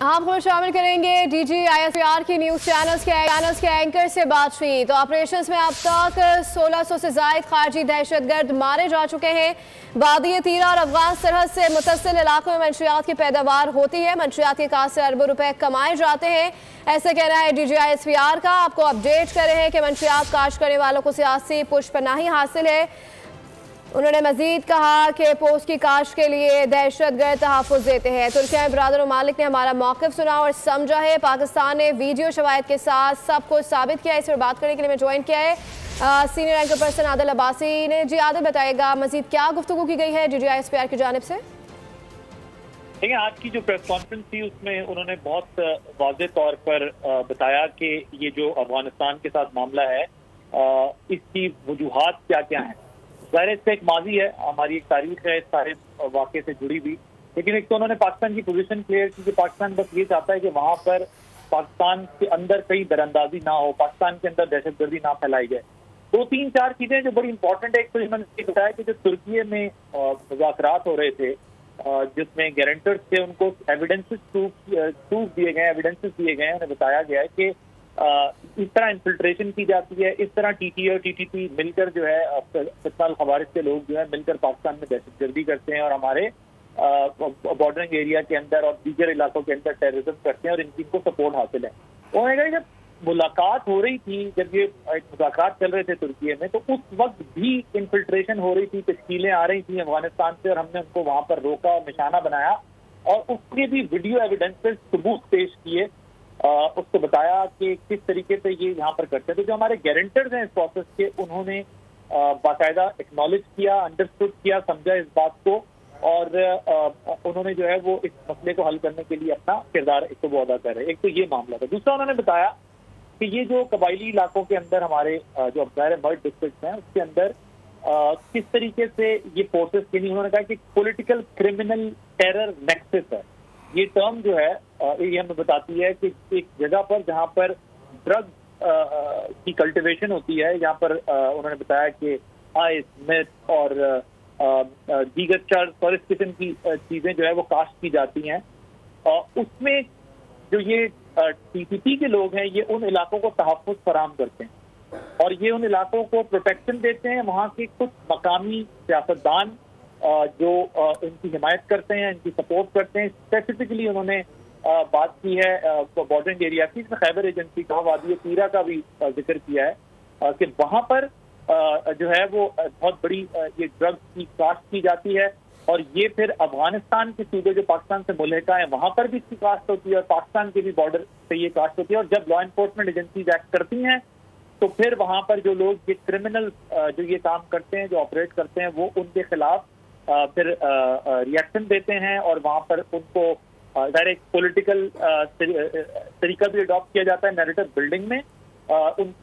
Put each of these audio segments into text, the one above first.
आपको शामिल करेंगे DGISPR की न्यूज़ चैनल्स के एंकर से बातचीत। ऑपरेशंस में अब तक 1600 से जायद खारजी दहशतगर्द मारे जा चुके हैं। वादी तीरा और अफगान सरहद से मुतसिल इलाकों में मंशियात की पैदावार होती है। मंशियात के काज से अरबों रुपए कमाए जाते हैं, ऐसा कहना है DGISPR का। आपको अपडेट कर रहे हैं कि मंशियात काश करने वालों को सियासी पुष्पनाही हासिल है। उन्होंने मजीद कहा कि पोस्ट की काश के लिए दहशतगर्द तहफ़्फ़ुज़ देते हैं। तुर्किया बरदर ममालिक ने हमारा मौक़िफ़ सुना और समझा है। पाकिस्तान ने वीडियो शवाहिद के साथ सब कुछ साबित किया। इस पर बात करने के लिए मैं ज्वाइन किया है senior anchor person Adil Abbasi ने। जी आदिल, बताएगा मजीद क्या गुफ्तगू की गई है DGISPR की जानिब से? देखिए, आज की जो प्रेस कॉन्फ्रेंस थी उसमें उन्होंने बहुत वाज़ेह तौर पर बताया कि ये जो अफगानिस्तान के साथ मामला है इसकी वजूहात क्या क्या हैं। ज़ाहिर इसका एक माजी है, हमारी एक तारीख है इस सारे वाक़े से जुड़ी हुई। लेकिन एक तो उन्होंने पाकिस्तान की पोजीशन क्लियर की कि पाकिस्तान बस ये चाहता है कि वहाँ पर पाकिस्तान के अंदर कहीं दरअंदाजी ना हो, पाकिस्तान के अंदर दहशतगर्दी ना फैलाई जाए। 2-3-4 चीज़ें जो बड़ी इंपॉर्टेंट है। एक तो इन्होंने बताया कि जो तुर्की में मुज़ाकरात हो रहे थे जिसमें गारंटर्स थे, उनको एविडेंसेस प्रूफ दिए गए, एविडेंसेस दिए गए। उन्हें बताया गया है कि इस तरह इन्फिल्ट्रेशन की जाती है, इस तरह TTA और TTP मिलकर जो है फितनाल खवारिज के लोग जो है मिलकर पाकिस्तान में दहशतगर्दी करते हैं और हमारे बॉर्डरिंग एरिया के अंदर और दीगर इलाकों के अंदर टेररिज्म करते हैं और इनको सपोर्ट हासिल है। उन्होंने कहा जब मुलाकात हो रही थी, जब ये मुज़ाकरात चल रहे थे तुर्की में, तो उस वक्त भी इन्फिल्ट्रेशन हो रही थी, तश्कीलें आ रही थी अफगानिस्तान से और हमने उनको वहां पर रोका, निशाना बनाया और उसके भी वीडियो एविडेंसेस सबूत पेश किए। उसको बताया कि किस तरीके से ये यहाँ पर करते हैं। तो जो हमारे गारंटर्स हैं इस प्रोसेस के, उन्होंने बाकायदा एक्नॉलेज किया, अंडरस्टूड किया, समझा इस बात को और उन्होंने जो है वो इस मसले को हल करने के लिए अपना किरदार एक तो वो अदा कर रहे हैं। एक तो ये मामला था। दूसरा उन्होंने बताया कि ये जो कबायली इलाकों के अंदर हमारे जो अफगार मर्ड डिस्ट्रिक्ट हैं उसके अंदर किस तरीके से ये फोर्सेस के लिए, उन्होंने कहा कि पॉलिटिकल क्रिमिनल टेरर नेक्सस है। ये टर्म जो है ये हमें बताती है कि एक जगह पर जहां पर ड्रग की कल्टीवेशन होती है, यहाँ पर उन्होंने बताया कि आइस, मेथ और दीगर चर्च और इस किस्म की चीजें जो है वो काश्त की जाती हैं। उसमें जो ये TTP के लोग हैं ये उन इलाकों को तहफ़्फ़ुज़ फराहम करते हैं और ये उन इलाकों को प्रोटेक्शन देते हैं। वहाँ के कुछ मकामी सियासतदान जो इनकी हिमायत करते हैं, इनकी सपोर्ट करते हैं। स्पेसिफिकली उन्होंने बात की है बॉर्डरिंग एरिया की, इसमें खैबर एजेंसी का, वादी तीरा का भी जिक्र किया है कि वहाँ पर जो है वो बहुत बड़ी ये ड्रग्स की काश्त की जाती है और ये फिर अफगानिस्तान के सूबे जो पाकिस्तान से मुल्हिका है वहाँ पर भी इसकी काश्त होती है और पाकिस्तान के भी बॉर्डर से ये काश्त होती है। और जब लॉ एनफोर्समेंट एजेंसीज एक्ट करती हैं तो फिर वहाँ पर जो लोग ये क्रिमिनल जो ये काम करते हैं, जो ऑपरेट करते हैं, वो उनके खिलाफ फिर रिएक्शन देते हैं और वहाँ पर उनको डायरेक्ट पॉलिटिकल तरीका भी अडॉप्ट किया जाता है नैरेटिव बिल्डिंग में उन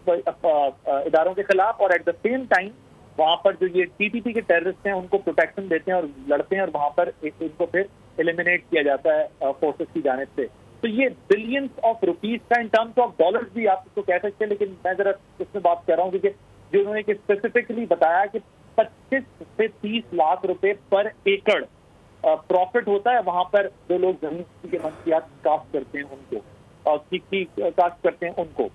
इदारों के खिलाफ। और एट द सेम टाइम वहाँ पर जो ये TTP के टेररिस्ट हैं उनको प्रोटेक्शन देते हैं और लड़ते हैं और वहाँ पर इनको फिर एलिमिनेट किया जाता है फोर्सेस की जानिब से। तो ये बिलियंस ऑफ रुपीज का, इन टर्म्स ऑफ डॉलर्स भी आप इसको कह सकते हैं, लेकिन मैं जरा उसमें बात कर रहा हूँ क्योंकि जो उन्होंने स्पेसिफिकली बताया कि 25 से 30 लाख रुपए पर एकड़ प्रॉफिट होता है वहां पर जो लोग जमीन के मंशियात काश्त करते हैं उनको और काश्त करते हैं उनको।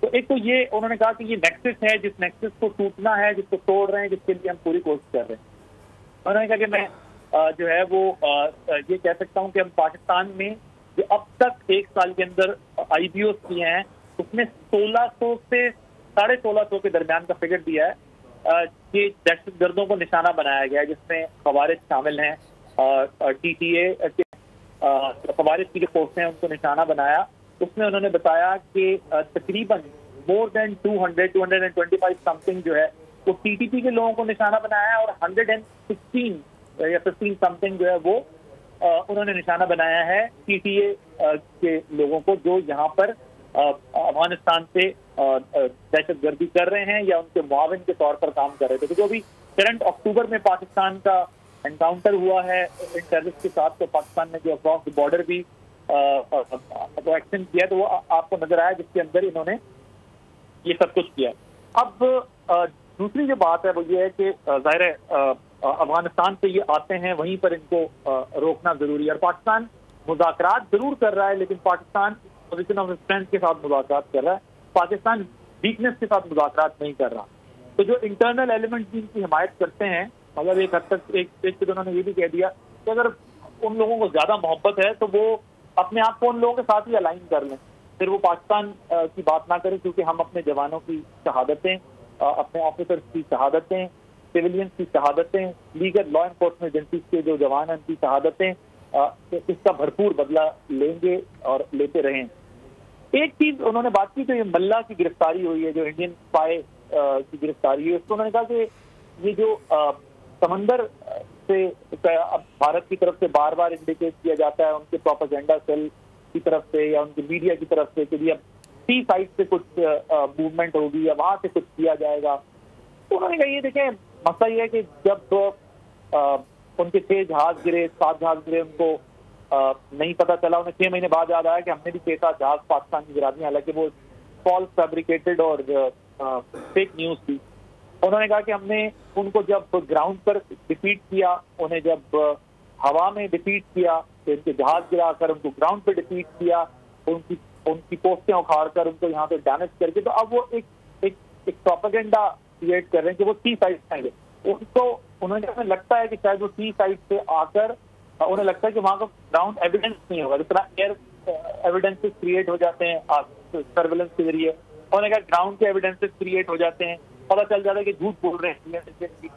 तो एक तो ये उन्होंने कहा कि ये नेक्सस है, जिस नेक्सस को टूटना है, जिसको तोड़ रहे हैं, जिसके लिए हम पूरी कोशिश कर रहे हैं। उन्होंने कहा कि मैं जो है वो ये कह सकता हूँ कि हम पाकिस्तान में जो अब तक एक साल के अंदर IBOs किए हैं उसमें 1600 से 1650 के दरमियान का फिगर दिया है कि दहशतगर्दों को निशाना बनाया गया है, जिसमें खवारिज शामिल हैं। TTA के खवारिज की जो फोर्स हैं उनको निशाना बनाया। उसमें उन्होंने बताया कि तकरीबन मोर देन 225 समथिंग जो है वो TTP के लोगों को निशाना बनाया है और 116 या 15 समथिंग जो है वो उन्होंने निशाना बनाया है TTA के लोगों को जो यहाँ पर अफगानिस्तान से दहशतगर्दी कर रहे हैं या उनके मुआविन के तौर पर काम कर रहे थे। तो जो भी करंट अक्टूबर में पाकिस्तान का एनकाउंटर हुआ है इन टेररिस्ट के साथ, तो पाकिस्तान ने जो अक्रॉस द बॉर्डर भी एक्शन किया तो वो आपको नजर आया, जिसके अंदर इन्होंने ये सब कुछ किया। अब दूसरी जो बात है वो ये है कि जाहिर है अफगानिस्तान से ये आते हैं, वहीं पर इनको रोकना जरूरी है। और पाकिस्तान मुज़ाकरात जरूर कर रहा है, लेकिन पाकिस्तान पोजीशन ऑफ स्ट्रेंथ के साथ मुज़ाकरात कर रहा है, पाकिस्तान वीकनेस के साथ मुज़ाकरात नहीं कर रहा। तो जो इंटरनल एलिमेंट्स जिनकी हिमायत करते हैं, मगर एक हद तक एक स्टेज पे उन्होंने ये भी कह दिया कि अगर उन लोगों को ज्यादा मोहब्बत है तो वो अपने आप को उन लोगों के साथ ही अलाइन कर लें, फिर वो पाकिस्तान की बात ना करें, क्योंकि हम अपने जवानों की शहादतें, अपने ऑफिसर्स की शहादतें, सिविलियंस की शहादतें, लीगल लॉ एनफोर्समेंट एजेंसीज के जो जवान हैं उनकी शहादतें, इसका भरपूर बदला लेंगे और लेते रहें। एक चीज उन्होंने बात की, तो ये मल्ला की गिरफ्तारी हुई है, जो इंडियन स्पाई की गिरफ्तारी है, उसको उन्होंने कहा कि ये जो समंदर से भारत की तरफ से बार बार इंडिकेट किया जाता है उनके प्रोपेगेंडा सेल की तरफ से या उनके मीडिया की तरफ से कि अब सी साइड से कुछ मूवमेंट होगी या वहां से कुछ किया जाएगा। तो उन्होंने कहा ये देखें, मसला ये है कि जब उनके 6 जहाज गिरे, 7 जहाज गिरे, उनको नहीं पता चला, उन्हें 6 महीने बाद याद आया कि हमने भी 6-7 जहाज पाकिस्तान की गिरा दी, हालांकि वो फॉल्स फैब्रिकेटेड और फेक न्यूज थी। उन्होंने कहा कि हमने उनको जब ग्राउंड पर डिफीट किया, उन्हें जब हवा में डिफीट किया, फिर उनके जहाज गिराकर उनको ग्राउंड पर डिफीट किया, उनकी पोस्टें उखाड़ कर उनको यहाँ पे डैमेज करके, तो अब वो एक प्रोपेगेंडा क्रिएट कर रहे हैं कि वो सी साइड आएंगे। उनको उन्होंने लगता है कि शायद वो सी साइड से आकर उन्हें लगता है कि वहां का ग्राउंड एविडेंस नहीं होगा, जिस तरह एयर एविडेंसेस क्रिएट हो जाते हैं सर्वेलेंस के जरिए, उन्होंने कहा ग्राउंड के एविडेंसेस क्रिएट हो जाते हैं, पता चल जाता है कि झूठ बोल रहे हैं,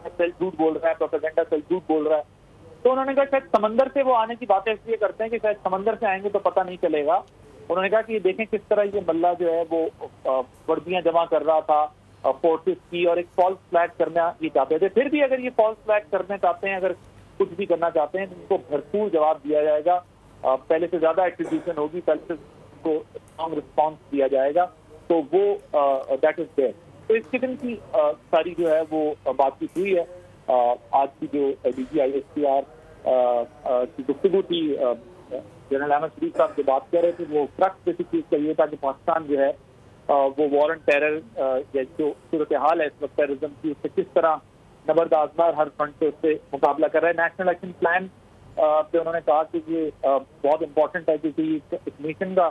सेल झूठ बोल रहा है, प्रोपेगेंडा सेल झूठ बोल रहा है। तो उन्होंने कहा शायद समंदर से वो आने की बातें इसलिए करते हैं कि शायद समंदर से आएंगे तो पता नहीं चलेगा। उन्होंने कहा कि ये देखें किस तरह ये मल्ला जो है वो वर्दियां जमा कर रहा था फोर्सेस की, और एक फॉल्स फ्लैग करना ये चाहते थे। फिर भी अगर ये फॉल्स फ्लैग करना चाहते हैं, अगर कुछ भी करना चाहते हैं, तो उनको भरपूर जवाब दिया जाएगा, पहले से ज्यादा एक्टिविटी होगी, पहले से उनको स्ट्रॉन्ग रिस्पॉन्स दिया जाएगा। तो वो दैट इज देयर। तो इस किस्म की सारी जो है वो बातचीत हुई है। आज की जो DGISPR की गुफ्तगू थी, जनरल अहमद शरीफ साहब जो बात कर रहे थे, वो क्रक्स बेसिक चीज का ये था कि पाकिस्तान जो है वो वॉर ऑन टेरर या जो सूरत हाल है इस वक्त टेररिज्म की, उससे किस तरह नबर्द आजमार हर फ्रंट से उससे मुकाबला कर रहा है। नेशनल एक्शन प्लान पे उन्होंने कहा कि ये बहुत इंपॉर्टेंट है, क्योंकि एक नेशन का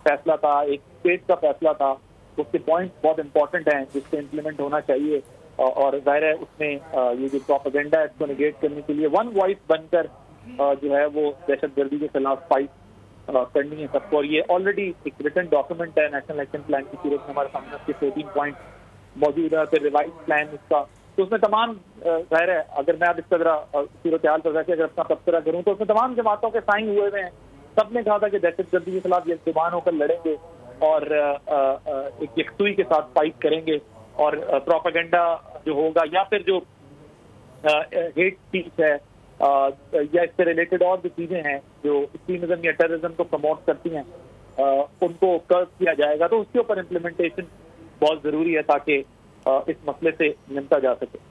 फैसला था, एक स्टेट का फैसला था, उसके पॉइंट बहुत इंपॉर्टेंट हैं जिससे इम्प्लीमेंट होना चाहिए। और जाहिर है उसमें ये जो प्रोपेगेंडा है इसको निगेट करने के लिए वन वॉइस बनकर जो है वो दहशतगर्दी के खिलाफ फाइट करनी है सबको। और ये ऑलरेडी एक रिटन डॉक्यूमेंट है नेशनल एक्शन प्लान की सूरत में, हमारे सामने उसके 14 पॉइंट मौजूद है, फिर रिवाइज प्लान उसका, तो उसमें तमाम जाहिर है अगर मैं अब इस तरह सूरत हाल पर वैसे अगर अपना तबसरा करूँ तो उसमें तमाम जमातों के साइन हुए हुए हैं। सबने कहा था कि दहशतगर्दी के खिलाफ यकजुबान होकर लड़ेंगे और एक यकसुई के साथ फाइट करेंगे, और प्रोपेगेंडा जो होगा या फिर जो हेट स्पीच है या इससे रिलेटेड और भी चीजें हैं जो एक्सट्रीमिज्म या टेररिज्म को प्रमोट करती हैं, उनको कर्व किया जाएगा। तो उसके ऊपर इम्प्लीमेंटेशन बहुत जरूरी है ताकि इस मसले से निपटा जा सके।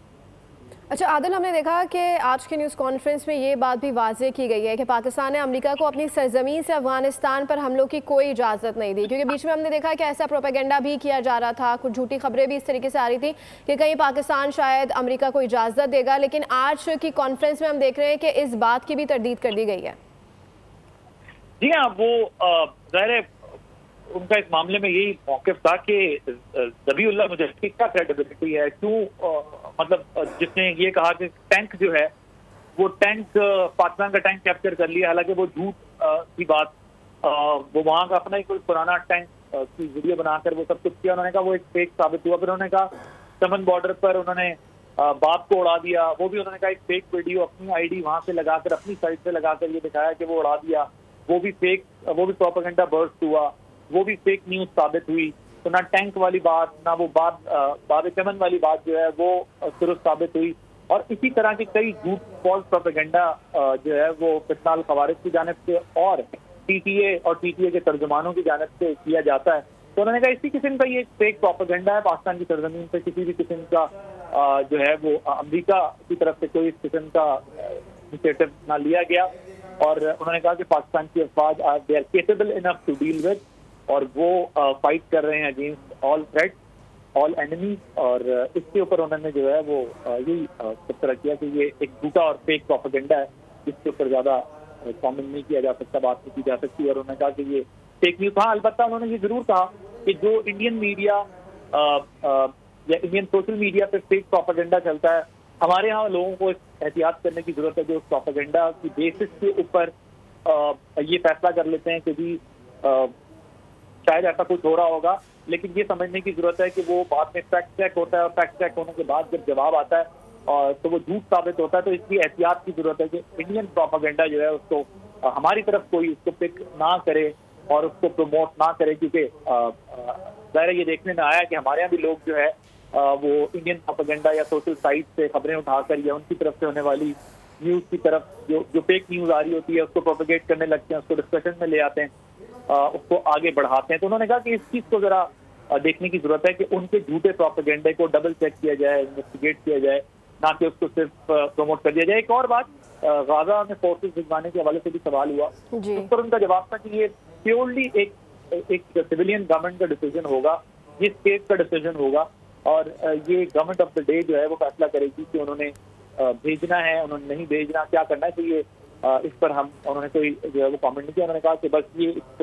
अच्छा आदिल, हमने देखा कि आज की न्यूज़ कॉन्फ्रेंस में ये बात भी वाज़ेह की गई है कि पाकिस्तान ने अमेरिका को अपनी सरजमीन से अफगानिस्तान पर हमलों की कोई इजाज़त नहीं दी, क्योंकि बीच में हमने देखा कि ऐसा प्रोपेगेंडा भी किया जा रहा था, कुछ झूठी खबरें भी इस तरीके से आ रही थी कि कहीं पाकिस्तान शायद अमेरिका को इजाज़त देगा, लेकिन आज की कॉन्फ्रेंस में हम देख रहे हैं कि इस बात की भी तरदीद कर दी गई है। जी हाँ, वो ज़ाहिर है उनका इस मामले में यही मौक़िफ़ था कि ज़बीउल्लाह मुजफ्फरी का क्रेडिबिलिटी है, क्यों मतलब जिसने ये कहा कि टैंक जो है वो टैंक पाकिस्तान का टैंक कैप्चर कर लिया, हालांकि वो झूठ की बात, वो वहाँ का अपना ही कोई पुराना टैंक की वीडियो बनाकर वो सब कुछ किया। उन्होंने कहा वो एक फेक साबित हुआ। फिर उन्होंने कहा चमन बॉर्डर पर उन्होंने बाप को उड़ा दिया, वो भी उन्होंने कहा एक फेक वीडियो अपनी ID वहाँ से लगाकर अपनी साइड से लगाकर ये दिखाया कि वो उड़ा दिया, वो भी फेक, वो भी प्रोपेगेंडा बर्स्ट हुआ, वो भी फेक न्यूज साबित हुई। तो ना टैंक वाली बात, ना वो बाब चमन वाली बात जो है वो दुरुस्त साबित हुई। और इसी तरह की कई झूठ फॉल्स प्रोपेगेंडा जो है वो फितनाल खवारिज की जानिब से और TTA और TTA के तर्जुमानों की जानिब से किया जाता है। तो उन्होंने कहा इसी किस्म का ये फेक प्रोपेगेंडा है, पाकिस्तान की सरजमीन पे किसी भी किस्म का जो है वो अमेरिका की तरफ से कोई इस किस्म का इनिशिएटिव ना लिया गया। और उन्होंने कहा कि पाकिस्तान की अफवाज they are capable enough to deal with, और वो फाइट कर रहे हैं against all threat, all enemy. और इसके ऊपर उन्होंने जो है वो यही तबसरा किया कि ये एक झूठा और फेक प्रोपेगेंडा है जिसके ऊपर ज्यादा कॉमेंट नहीं किया जा सकता, बात नहीं की जा सकती। और उन्होंने कहा कि ये फेक न्यूज था। अलबत्ता उन्होंने ये जरूर कहा कि जो इंडियन मीडिया या इंडियन सोशल मीडिया पे फेक प्रोपेगेंडा चलता है, हमारे यहाँ लोगों को एहतियात करने की जरूरत है जो उस प्रोपेगेंडा की बेसिस के ऊपर ये फैसला कर लेते हैं कि भी शायद ऐसा कुछ हो रहा होगा, लेकिन ये समझने की जरूरत है कि वो बाद में फैक्ट चेक होता है और फैक्ट चेक होने के बाद जब जवाब आता है और तो वो झूठ साबित होता है। तो इसलिए एहतियात की जरूरत है कि इंडियन प्रोपेगेंडा जो है उसको हमारी तरफ कोई उसको पिक ना करे और उसको प्रमोट ना करे, क्योंकि ज़ाहिर ये देखने में आया कि हमारे यहाँ भी लोग जो है वो इंडियन प्रोपेगेंडा या सोशल साइट से खबरें उठाकर या उनकी तरफ से होने वाली न्यूज़ की तरफ जो फेक न्यूज़ आ रही होती है उसको प्रोपेगेट करने लगते हैं, उसको डिस्कशन में ले आते हैं, उसको आगे बढ़ाते हैं। तो उन्होंने कहा कि इस चीज़ को जरा देखने की जरूरत है कि उनके झूठे प्रोपेगेंडे को डबल चेक किया जाए, इन्वेस्टिगेट किया जाए, ना कि उसको सिर्फ प्रमोट कर दिया जाए। एक और बात, गाजा में फोर्सेस भिजवाने के हवाले से भी सवाल हुआ, उस पर उनका जवाब था कि ये प्योरली एक सिविलियन गवर्नमेंट का डिसीजन होगा, ये स्टेट का डिसीजन होगा और ये गवर्नमेंट ऑफ द डे जो है वो फैसला करेगी कि उन्होंने भेजना है, उन्होंने नहीं भेजना, क्या करना है। तो ये इस पर उन्होंने कोई जो है वो कमेंट नहीं किया। उन्होंने कहा कि बस ये एक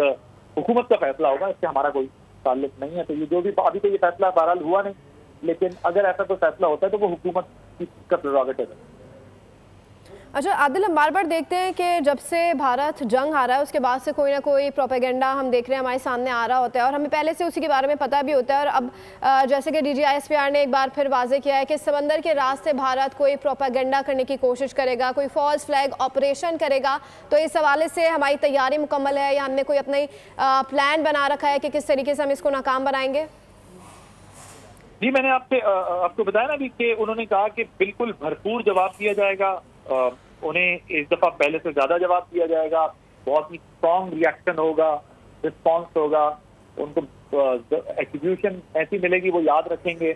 हुकूमत का फैसला होगा, इससे हमारा कोई ताल्लुक नहीं है। तो ये जो भी अभी तो ये फैसला बहरहाल हुआ नहीं, लेकिन अगर ऐसा कोई फैसला होता है तो वो हुकूमत का प्रेरोगेटिव है। अच्छा आदिल, हम बार बार देखते हैं कि जब से भारत जंग हारा है उसके बाद से कोई ना कोई प्रोपेगेंडा हम देख रहे हैं हमारे सामने आ रहा होता है और हमें पहले से उसी के बारे में पता भी होता है। और अब जैसे कि DGISPR ने एक बार फिर वाजे किया है कि समंदर के रास्ते भारत कोई प्रोपेगेंडा करने की कोशिश करेगा, कोई फॉल्स फ्लैग ऑपरेशन करेगा। तो इस हवाले से हमारी तैयारी मुकम्मल है या हमने कोई अपना प्लान बना रखा है कि किस तरीके से हम इसको नाकाम बनाएंगे? जी, मैंने आपको बताया ना अभी कि उन्होंने कहा कि बिल्कुल भरपूर जवाब दिया जाएगा, उन्हें इस दफा पहले से ज्यादा जवाब दिया जाएगा, बहुत ही स्ट्रॉन्ग रिएक्शन होगा, रिस्पॉन्स होगा, उनको एग्जीक्यूशन ऐसी मिलेगी वो याद रखेंगे।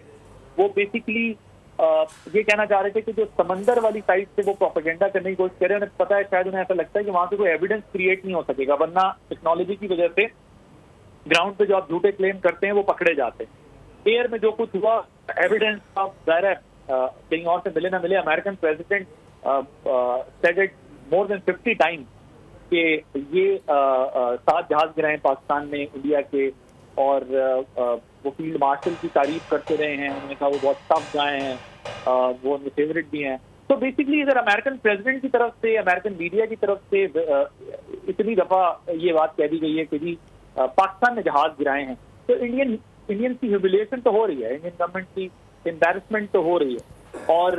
वो बेसिकली ये कहना चाह रहे थे कि जो समंदर वाली साइड से वो प्रोपेगेंडा करने की कोशिश कर रहे हैं, उन्हें पता है, शायद उन्हें ऐसा लगता है कि वहां से कोई एविडेंस क्रिएट नहीं हो सकेगा, वरना टेक्नोलॉजी की वजह से ग्राउंड पे जो आप झूठे क्लेम करते हैं वो पकड़े जाते हैं। एयर में जो कुछ हुआ एविडेंस आप ज़ाहिर है कहीं और से मिले ना मिले। American president said it more than 50 times कि ये 7 जहाज गिराए पाकिस्तान में इंडिया के, और वो फील्ड मार्शल की तारीफ करते रहे हैं। उन्होंने कहा वो बहुत टफ गाए हैं, वो उनके फेवरेट भी हैं। तो बेसिकली अगर अमेरिकन प्रेसिडेंट की तरफ से, अमेरिकन मीडिया की तरफ से इतनी दफा ये बात कह दी गई है कि जी पाकिस्तान ने जहाज गिराए हैं, तो इंडियन की ह्यूमिलिएशन तो हो रही है, इंडियन गवर्नमेंट की एम्बैरसमेंट तो हो रही है। और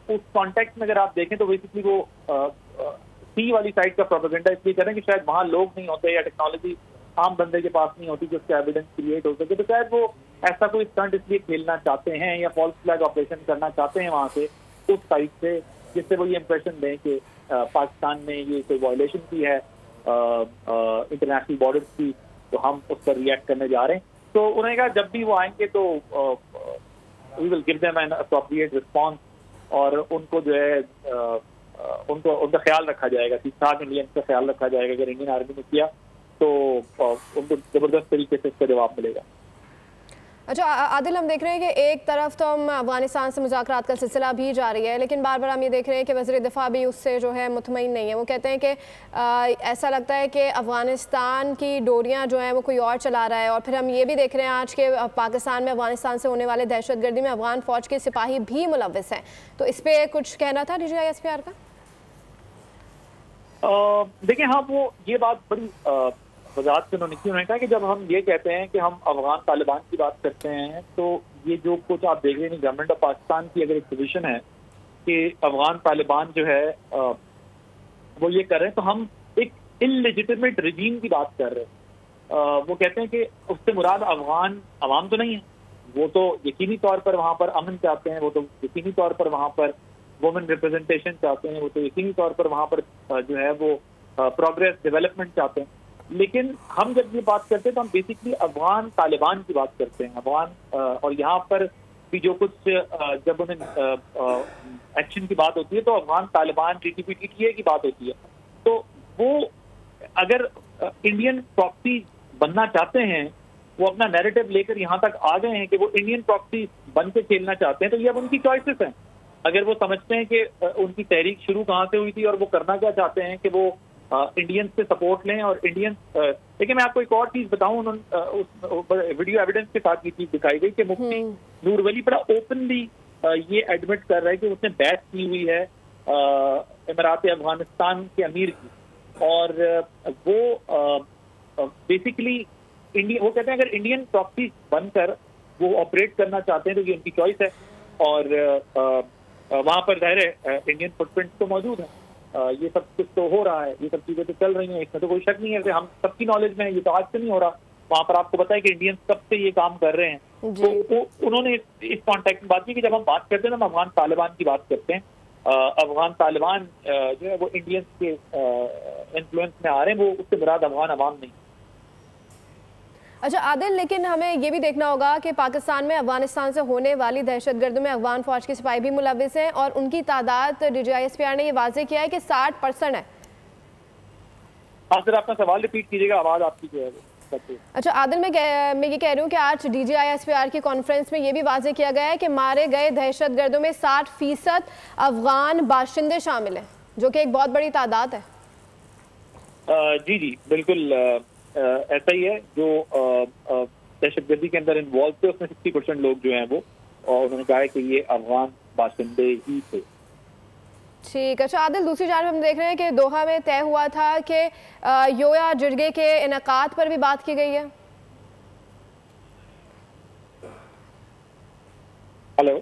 उस कॉन्टेक्स्ट में अगर आप देखें तो बेसिकली वो सी वाली साइड का प्रोपेगेंडा इसलिए करें कि शायद वहाँ लोग नहीं होते या टेक्नोलॉजी आम बंदे के पास नहीं होती जिससे एविडेंस क्रिएट हो सके। तो शायद वो ऐसा कोई स्टंट इसलिए खेलना चाहते हैं या फॉल्स फ्लैग ऑपरेशन करना चाहते हैं वहाँ से, उस साइड से, जिससे वो ये इंप्रेशन दें कि पाकिस्तान ने ये कोई वायलेशन की है इंटरनेशनल बॉर्डर्स की, तो हम उस पर रिएक्ट करने जा रहे हैं। तो उन्होंने कहा जब भी वो आएंगे तो we will give them an appropriate response, और उनको जो है उनका ख्याल रखा जाएगा, ठीक ठाक इंडियंस का ख्याल रखा जाएगा। अगर इंडियन आर्मी ने किया तो उनको जबरदस्त तरीके से इसका जवाब मिलेगा। अच्छा आदिल, हम देख रहे हैं कि एक तरफ तो हम अफगानिस्तान से मुज़ाकरात का सिलसिला भी जारी है, लेकिन बार बार हम ये देख रहे हैं कि वज़ीर दिफा भी उससे जो है मुतमईन नहीं है। वो कहते हैं कि ऐसा लगता है कि अफगानिस्तान की डोरियाँ जो हैं वो कोई और चला रहा है। और फिर हम ये भी देख रहे हैं आज के पाकिस्तान में अफगानिस्तान से होने वाले दहशतगर्दी में अफगान फ़ौज के सिपाही भी मुलव्वस हैं। तो इस पर कुछ कहना था DGISPR का? देखिए, हाँ, वो ये बात बड़ी वजाहत से उन्होंने कहा कि जब हम ये कहते हैं कि हम अफगान तालिबान की बात करते हैं, तो ये जो कुछ आप देख रहे हैं गवर्नमेंट ऑफ पाकिस्तान की अगर एक पोजीशन है कि अफगान तालिबान जो है वो ये कर रहे हैं, तो हम एक इलेजिटिमेट रिजीम की बात कर रहे हैं। वो कहते हैं कि उससे मुराद अफगान अवाम तो नहीं है, वो तो यकीनी तौर पर वहाँ पर अमन चाहते हैं, वो तो यकीनी तौर पर वहाँ पर वुमेन रिप्रेजेंटेशन चाहते हैं, वो तो यकीनी तौर पर वहाँ पर जो है वो प्रोग्रेस डेवलपमेंट चाहते हैं। लेकिन हम जब ये बात करते हैं तो हम बेसिकली अफगान तालिबान की बात करते हैं। अफगान और यहाँ पर भी जो कुछ जब उन्हें एक्शन की बात होती है तो अफगान तालिबान TTP-TTA की बात होती है। तो वो अगर इंडियन प्रॉक्सी बनना चाहते हैं, वो अपना नैरेटिव लेकर यहाँ तक आ गए हैं कि वो इंडियन प्रॉक्सी बन के खेलना चाहते हैं, तो ये अब उनकी चॉइसेस हैं। अगर वो समझते हैं कि उनकी तहरीक शुरू कहाँ से हुई थी और वो करना क्या चाहते हैं कि वो इंडियंस से सपोर्ट लें और इंडियंस देखिए मैं आपको एक और चीज बताऊं, उन्होंने उस वीडियो एविडेंस के साथ ये चीज दिखाई गई कि मुफ्ती नूर वली बड़ा ओपनली ये एडमिट कर रहा है कि उसने बहस की हुई है इमारात अफगानिस्तान के अमीर की, और वो बेसिकली इंडिया, वो कहते हैं अगर इंडियन प्रॉक्सी बनकर वो ऑपरेट करना चाहते हैं तो ये उनकी चॉइस है, और वहां पर जाहिर है इंडियन फुटप्रिंट तो मौजूद है, ये सब कुछ तो हो रहा है, ये सब चीजें तो चल रही हैं, इसमें तो कोई शक नहीं है, हम सबकी नॉलेज में है, ये तो आज से नहीं हो रहा, वहां पर आपको पता है कि इंडियंस कब से ये काम कर रहे हैं। तो उन्होंने इस कॉन्टेक्ट में बात की कि जब हम बात करते हैं ना, हम अफगान तालिबान की बात करते हैं, अफगान तालिबान जो है वो इंडियंस के इन्फ्लुएंस में आ रहे हैं, वो उससे मुराद अफगान अवाम नहीं। अच्छा आदिल, लेकिन हमें ये भी देखना होगा कि पाकिस्तान में अफगानिस्तान से होने वाली दहशतगर्दी में अफगान फौज के सिपाही भी मुलविस हैं और उनकी तादाद DGISPR ने ये वाजे किया है कि 60% है। हाँ सर, अपना सवाल रिपीट कीजिएगा, आवाज़ आपकी जो है। अच्छा आदिल, मैं ये कह रही हूँ कि आज DGISPR की कॉन्फ्रेंस में ये भी वाजे किया गया है कि मारे गए दहशतगर्दों में 60% अफगान बाशिंदे शामिल हैं, जो कि एक बहुत बड़ी तादाद है। जी जी बिल्कुल ऐसा ही है। जो दहशतगर्दी के अंदर इन्वॉल्व थे उसमें 60% लोग जो हैं वो, और उन्होंने कहा है कि ये अफगान बाशिंदे ही थे। ठीक। अच्छा आदिल, दूसरी जानब हम देख रहे हैं कि दोहा में तय हुआ था कि योया जिरगे के इनेकाद पर भी बात की गई है। हेलो,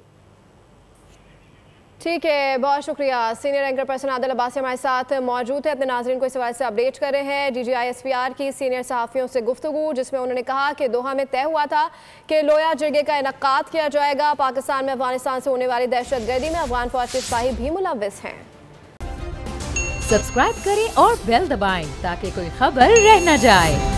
ठीक है, बहुत शुक्रिया। Senior anchor person Adil Abbasi हमारे साथ मौजूद है, अपने नाज़रीन को इस हवाले से अपडेट कर रहे हैं। DGISPR की सीनियर सहाफ़ियों से गुफ्तगू, जिसमें उन्होंने कहा कि दोहा में तय हुआ था कि लोया जिरगे का इनकाद किया जाएगा। पाकिस्तान में अफगानिस्तान से होने वाली दहशतगर्दी में अफगान फौज के सिपाही भी मुलविस हैं। सब्सक्राइब करें और बेल दबाएं ताकि कोई खबर रह न जाए।